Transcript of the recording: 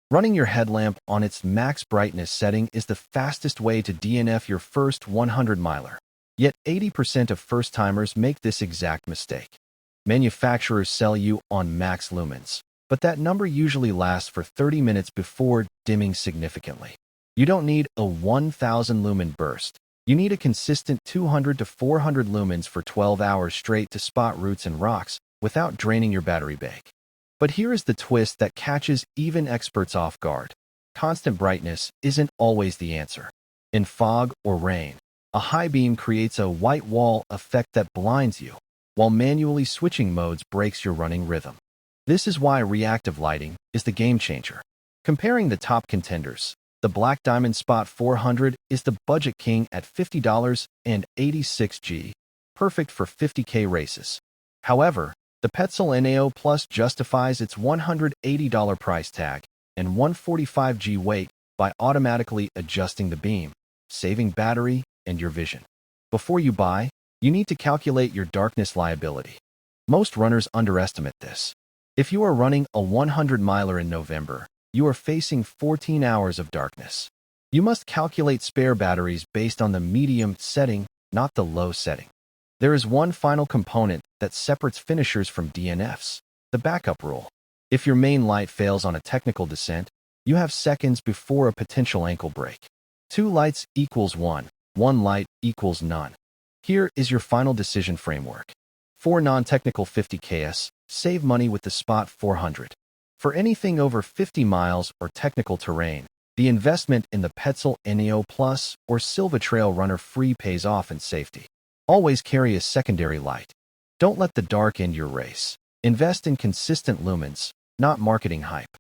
Running your headlamp on its max brightness setting is the fastest way to DNF your first 100-miler. Yet 80% of first-timers make this exact mistake. Manufacturers sell you on max lumens, but that number usually lasts for 30 minutes before dimming significantly. You don't need a 1000 lumen burst. You need a consistent 200 to 400 lumens for 12 hours straight to spot roots and rocks without draining your battery bank. But here is the twist that catches even experts off guard. Constant brightness isn't always the answer. In fog or rain, a high beam creates a white wall effect that blinds you, while manually switching modes breaks your running rhythm. This is why reactive lighting is the game changer. Comparing the top contenders, the Black Diamond Spot 400 is the budget king at $50 and 86G, perfect for 50K races. However, the Petzl NAO Plus justifies its $180 price tag and 145G weight by automatically adjusting the beam, saving battery and your vision. Before you buy, you need to calculate your darkness liability. Most runners underestimate this. If you are running a 100-miler in November, you are facing 14 hours of darkness. You must calculate spare batteries based on the medium setting, not the low setting. There is one final component that separates finishers from DNFs, the backup rule. If your main light fails on a technical descent, you have seconds before a potential ankle break. 2 lights equals 1, 1 light equals none. Here is your final decision framework. For non-technical 50Ks, save money with the Spot 400. For anything over 50 miles or technical terrain, the investment in the Petzl NAO Plus or Silva Trail Runner Free pays off in safety. Always carry a secondary light. Don't let the dark end your race. Invest in consistent lumens, not marketing hype.